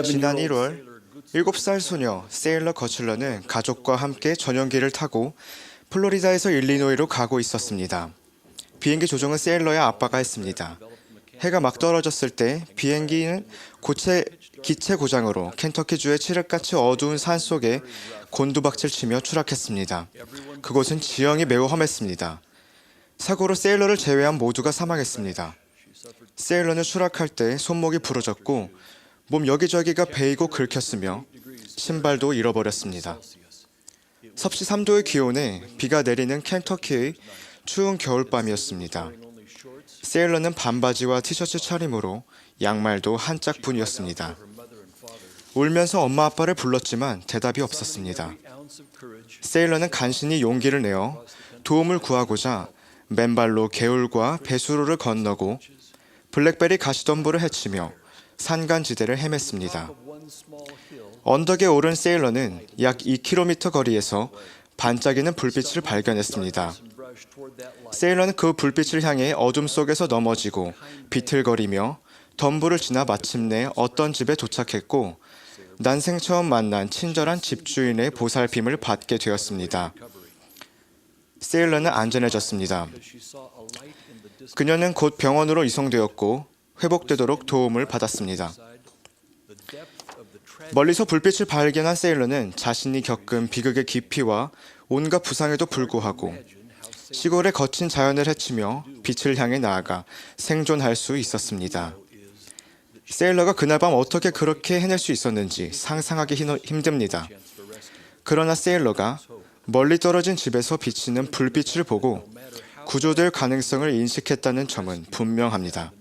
지난 1월 7살 소녀 세일러 거칠러는 가족과 함께 전용기를 타고 플로리다에서 일리노이로 가고 있었습니다. 비행기 조종은 세일러의 아빠가 했습니다. 해가 막 떨어졌을 때 비행기는 기체 고장으로 켄터키주의 칠흑같이 어두운 산 속에 곤두박질 치며 추락했습니다. 그곳은 지형이 매우 험했습니다. 사고로 세일러를 제외한 모두가 사망했습니다. 세일러는 추락할 때 손목이 부러졌고 몸 여기저기가 베이고 긁혔으며 신발도 잃어버렸습니다. 섭씨 3도의 기온에 비가 내리는 켄터키의 추운 겨울밤이었습니다. 세일러는 반바지와 티셔츠 차림으로 양말도 한 짝뿐이었습니다. 울면서 엄마 아빠를 불렀지만 대답이 없었습니다. 세일러는 간신히 용기를 내어 도움을 구하고자 맨발로 개울과 배수로를 건너고 블랙베리 가시덤불을 헤치며 산간지대를 헤맸습니다. 언덕에 오른 세일러는 약 2km 거리에서 반짝이는 불빛을 발견했습니다. 세일러는 그 불빛을 향해 어둠 속에서 넘어지고 비틀거리며 덤불을 지나 마침내 어떤 집에 도착했고 난생 처음 만난 친절한 집주인의 보살핌을 받게 되었습니다. 세일러는 안전해졌습니다. 그녀는 곧 병원으로 이송되었고 회복되도록 도움을 받았습니다. 멀리서 불빛을 발견한 세일러는 자신이 겪은 비극의 깊이와 온갖 부상에도 불구하고 시골의 거친 자연을 헤치며 빛을 향해 나아가 생존할 수 있었습니다. 세일러가 그날 밤 어떻게 그렇게 해낼 수 있었는지 상상하기 힘듭니다. 그러나 세일러가 멀리 떨어진 집에서 비치는 불빛을 보고 구조될 가능성을 인식했다는 점은 분명합니다.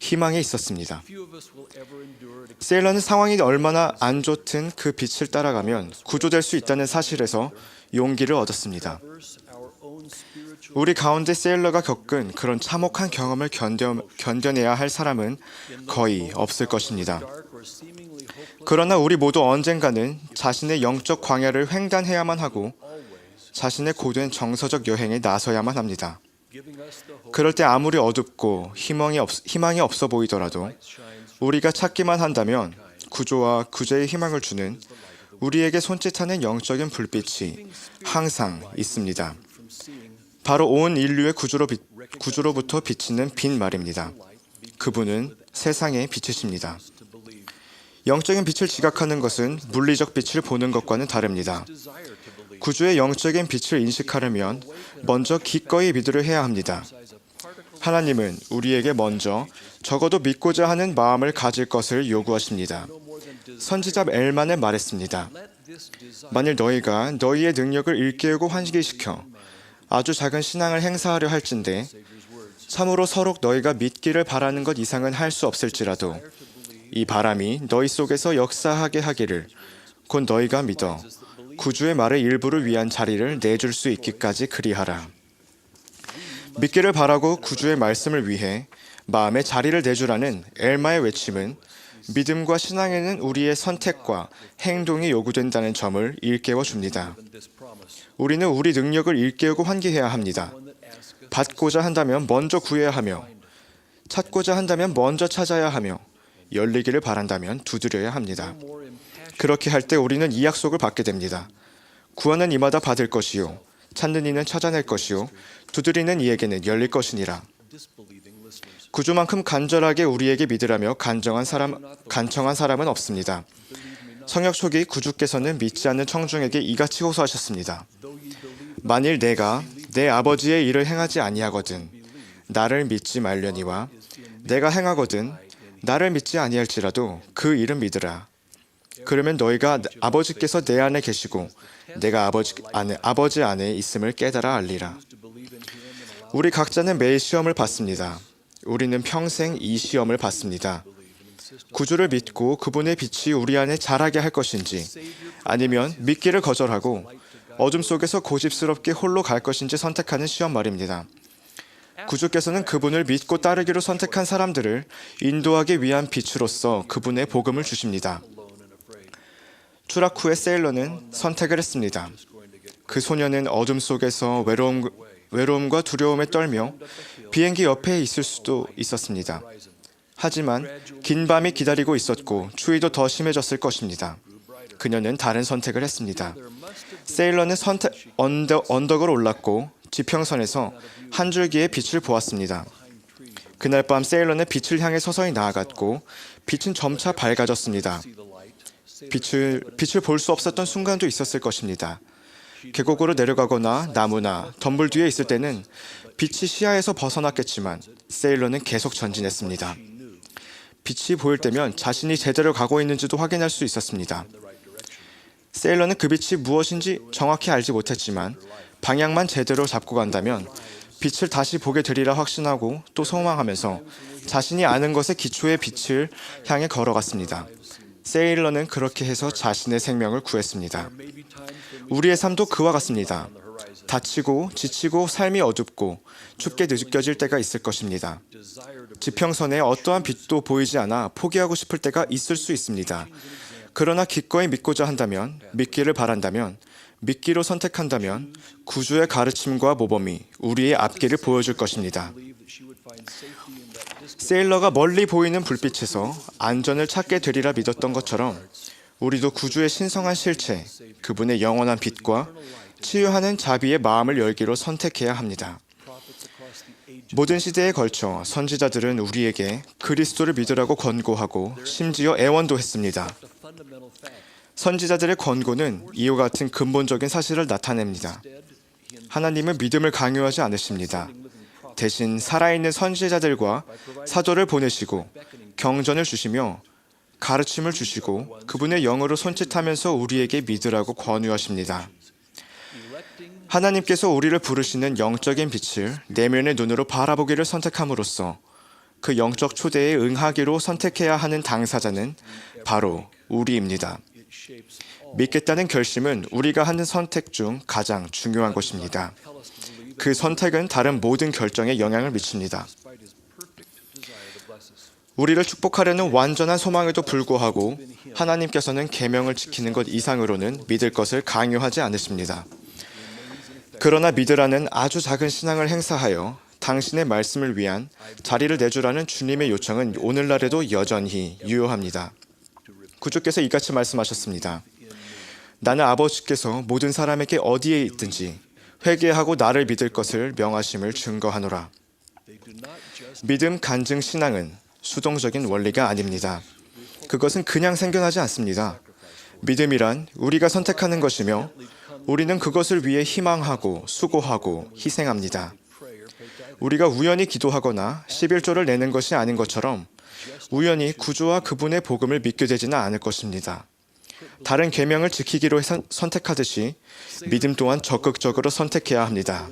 희망이 있었습니다. 세일러는 상황이 얼마나 안 좋든 그 빛을 따라가면 구조될 수 있다는 사실에서 용기를 얻었습니다. 우리 가운데 세일러가 겪은 그런 참혹한 경험을 견뎌내야 할 사람은 거의 없을 것입니다. 그러나 우리 모두 언젠가는 자신의 영적 광야를 횡단해야만 하고 자신의 고된 정서적 여행에 나서야만 합니다. 그럴 때 아무리 어둡고 희망이 없어 보이더라도 우리가 찾기만 한다면 구조와 구제의 희망을 주는 우리에게 손짓하는 영적인 불빛이 항상 있습니다. 바로 온 인류의 구주로부터 비치는 빛 말입니다. 그분은 세상의 빛이십니다. 영적인 빛을 지각하는 것은 물리적 빛을 보는 것과는 다릅니다. 구주의 영적인 빛을 인식하려면 먼저 기꺼이 믿으려 해야 합니다. 하나님은 우리에게 먼저 적어도 믿고자 하는 마음을 가질 것을 요구하십니다. 선지자 엘만은 말했습니다. 만일 너희가 너희의 능력을 일깨우고 환기시켜 아주 작은 신앙을 행사하려 할진대 참으로 서로 너희가 믿기를 바라는 것 이상은 할 수 없을지라도 이 바람이 너희 속에서 역사하게 하기를 곧 너희가 믿어 구주의 말의 일부를 위한 자리를 내줄 수 있기까지 그리하라. 믿기를 바라고 구주의 말씀을 위해 마음의 자리를 내주라는 엘마의 외침은 믿음과 신앙에는 우리의 선택과 행동이 요구된다는 점을 일깨워 줍니다. 우리는 우리 능력을 일깨우고 환기해야 합니다. 받고자 한다면 먼저 구해야 하며 찾고자 한다면 먼저 찾아야 하며 열리기를 바란다면 두드려야 합니다. 그렇게 할 때 우리는 이 약속을 받게 됩니다. 구하는 이마다 받을 것이요 찾는 이는 찾아낼 것이요 두드리는 이에게는 열릴 것이니라. 구주만큼 간절하게 우리에게 믿으라며 간청한 사람은 없습니다. 성역 초기 구주께서는 믿지 않는 청중에게 이같이 호소하셨습니다. 만일 내가 내 아버지의 일을 행하지 아니하거든 나를 믿지 말려니와 내가 행하거든 나를 믿지 아니할지라도 그 일은 믿으라. 그러면 너희가 아버지께서 내 안에 계시고 내가 아버지 안에 있음을 깨달아 알리라. 우리 각자는 매일 시험을 받습니다. 우리는 평생 이 시험을 받습니다. 구주를 믿고 그분의 빛이 우리 안에 자라게 할 것인지 아니면 믿기를 거절하고 어둠 속에서 고집스럽게 홀로 갈 것인지 선택하는 시험 말입니다. 구주께서는 그분을 믿고 따르기로 선택한 사람들을 인도하기 위한 빛으로서 그분의 복음을 주십니다. 추락 후에 세일러는 선택을 했습니다. 그 소녀는 어둠 속에서 외로움과 두려움에 떨며 비행기 옆에 있을 수도 있었습니다. 하지만 긴 밤이 기다리고 있었고 추위도 더 심해졌을 것입니다. 그녀는 다른 선택을 했습니다. 세일러는 언덕을 올랐고 지평선에서 한 줄기의 빛을 보았습니다. 그날 밤 세일러는 빛을 향해 서서히 나아갔고 빛은 점차 밝아졌습니다. 빛을 볼 수 없었던 순간도 있었을 것입니다. 계곡으로 내려가거나 나무나 덤불 뒤에 있을 때는 빛이 시야에서 벗어났겠지만 세일러는 계속 전진했습니다. 빛이 보일 때면 자신이 제대로 가고 있는지도 확인할 수 있었습니다. 세일러는 그 빛이 무엇인지 정확히 알지 못했지만 방향만 제대로 잡고 간다면 빛을 다시 보게 되리라 확신하고 또 소망하면서 자신이 아는 것의 기초의 빛을 향해 걸어갔습니다. 세일러는 그렇게 해서 자신의 생명을 구했습니다. 우리의 삶도 그와 같습니다. 다치고 지치고 삶이 어둡고 춥게 느껴질 때가 있을 것입니다. 지평선에 어떠한 빛도 보이지 않아 포기하고 싶을 때가 있을 수 있습니다. 그러나 기꺼이 믿고자 한다면, 믿기를 바란다면, 믿기로 선택한다면 구주의 가르침과 모범이 우리의 앞길을 보여줄 것입니다. 세일러가 멀리 보이는 불빛에서 안전을 찾게 되리라 믿었던 것처럼 우리도 구주의 신성한 실체, 그분의 영원한 빛과 치유하는 자비의 마음을 열기로 선택해야 합니다. 모든 시대에 걸쳐 선지자들은 우리에게 그리스도를 믿으라고 권고하고 심지어 애원도 했습니다. 선지자들의 권고는 이와 같은 근본적인 사실을 나타냅니다. 하나님은 믿음을 강요하지 않으십니다. 대신 살아있는 선지자들과 사도를 보내시고 경전을 주시며 가르침을 주시고 그분의 영으로 손짓하면서 우리에게 믿으라고 권유하십니다. 하나님께서 우리를 부르시는 영적인 빛을 내면의 눈으로 바라보기를 선택함으로써 그 영적 초대에 응하기로 선택해야 하는 당사자는 바로 우리입니다. 믿겠다는 결심은 우리가 하는 선택 중 가장 중요한 것입니다. 그 선택은 다른 모든 결정에 영향을 미칩니다. 우리를 축복하려는 완전한 소망에도 불구하고 하나님께서는 계명을 지키는 것 이상으로는 믿을 것을 강요하지 않으십니다. 그러나 믿으라는 아주 작은 신앙을 행사하여 당신의 말씀을 위한 자리를 내주라는 주님의 요청은 오늘날에도 여전히 유효합니다. 구주께서 이같이 말씀하셨습니다. 나는 아버지께서 모든 사람에게 어디에 있든지 회개하고 나를 믿을 것을 명하심을 증거하노라. 믿음 간증 신앙은 수동적인 원리가 아닙니다. 그것은 그냥 생겨나지 않습니다. 믿음이란 우리가 선택하는 것이며 우리는 그것을 위해 희망하고 수고하고 희생합니다. 우리가 우연히 기도하거나 11조를 내는 것이 아닌 것처럼 우연히 구주와 그분의 복음을 믿게 되지는 않을 것입니다. 다른 계명을 지키기로 선택하듯이 믿음 또한 적극적으로 선택해야 합니다.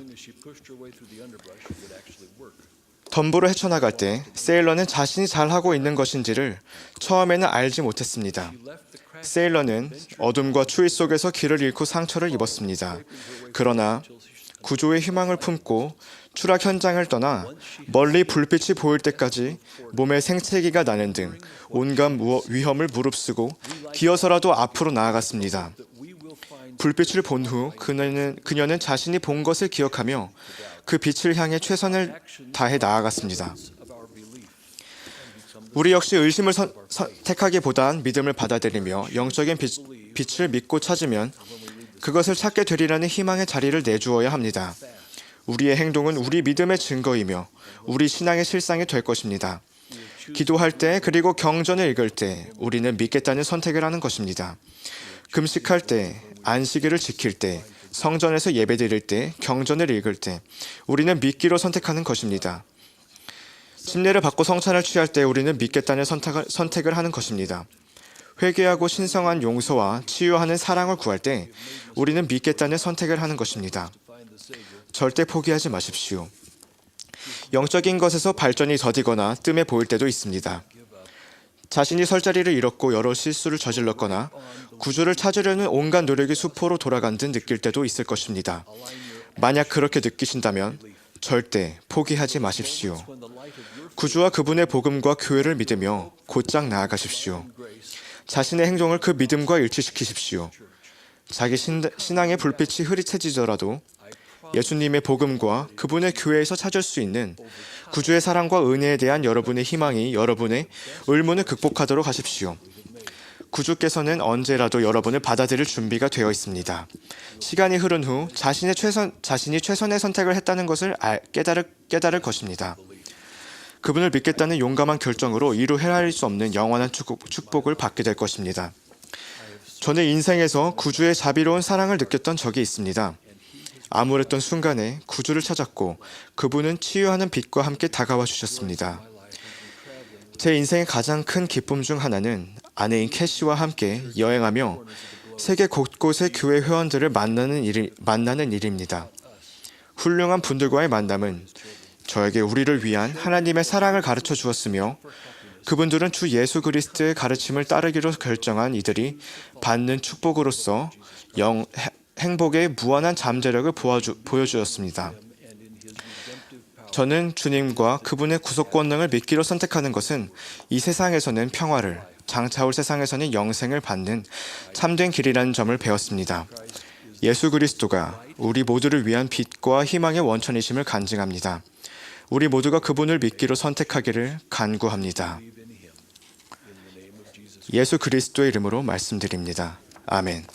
덤불을 헤쳐나갈 때 세일러는 자신이 잘하고 있는 것인지를 처음에는 알지 못했습니다. 세일러는 어둠과 추위 속에서 길을 잃고 상처를 입었습니다. 그러나 구조의 희망을 품고 추락 현장을 떠나 멀리 불빛이 보일 때까지 몸에 생채기가 나는 등 온갖 위험을 무릅쓰고 기어서라도 앞으로 나아갔습니다. 불빛을 본 후 그녀는 자신이 본 것을 기억하며 그 빛을 향해 최선을 다해 나아갔습니다. 우리 역시 의심을 택하기보단 믿음을 받아들이며 영적인 빛을 믿고 찾으면 그것을 찾게 되리라는 희망의 자리를 내주어야 합니다. 우리의 행동은 우리 믿음의 증거이며 우리 신앙의 실상이 될 것입니다. 기도할 때 그리고 경전을 읽을 때 우리는 믿겠다는 선택을 하는 것입니다. 금식할 때, 안식일을 지킬 때, 성전에서 예배드릴 때, 경전을 읽을 때 우리는 믿기로 선택하는 것입니다. 침례를 받고 성찬을 취할 때 우리는 믿겠다는 선택을 하는 것입니다. 회개하고 신성한 용서와 치유하는 사랑을 구할 때 우리는 믿겠다는 선택을 하는 것입니다. 절대 포기하지 마십시오. 영적인 것에서 발전이 더디거나 뜸해 보일 때도 있습니다. 자신이 설 자리를 잃었고 여러 실수를 저질렀거나 구주를 찾으려는 온갖 노력이 수포로 돌아간 듯 느낄 때도 있을 것입니다. 만약 그렇게 느끼신다면 절대 포기하지 마십시오. 구주와 그분의 복음과 교회를 믿으며 곧장 나아가십시오. 자신의 행동을 그 믿음과 일치시키십시오. 자기 신앙의 불빛이 흐릿해지더라도 예수님의 복음과 그분의 교회에서 찾을 수 있는 구주의 사랑과 은혜에 대한 여러분의 희망이 여러분의 의문을 극복하도록 하십시오. 구주께서는 언제라도 여러분을 받아들일 준비가 되어 있습니다. 시간이 흐른 후 자신이 최선의 선택을 했다는 것을 깨달을 것입니다. 그분을 믿겠다는 용감한 결정으로 이루 헤아릴 수 없는 영원한 축복을 받게 될 것입니다. 저는 인생에서 구주의 자비로운 사랑을 느꼈던 적이 있습니다. 암울했던 순간에 구주를 찾았고 그분은 치유하는 빛과 함께 다가와 주셨습니다. 제 인생의 가장 큰 기쁨 중 하나는 아내인 캐시와 함께 여행하며 세계 곳곳의 교회 회원들을 만나는 일입니다. 훌륭한 분들과의 만남은 저에게 우리를 위한 하나님의 사랑을 가르쳐 주었으며 그분들은 주 예수 그리스도의 가르침을 따르기로 결정한 이들이 받는 축복으로서 행복의 무한한 잠재력을 보여주었습니다. 저는 주님과 그분의 구속 권능을 믿기로 선택하는 것은 이 세상에서는 평화를, 장차 올 세상에서는 영생을 받는 참된 길이라는 점을 배웠습니다. 예수 그리스도가 우리 모두를 위한 빛과 희망의 원천이심을 간증합니다. 우리 모두가 그분을 믿기로 선택하기를 간구합니다. 예수 그리스도의 이름으로 말씀드립니다. 아멘.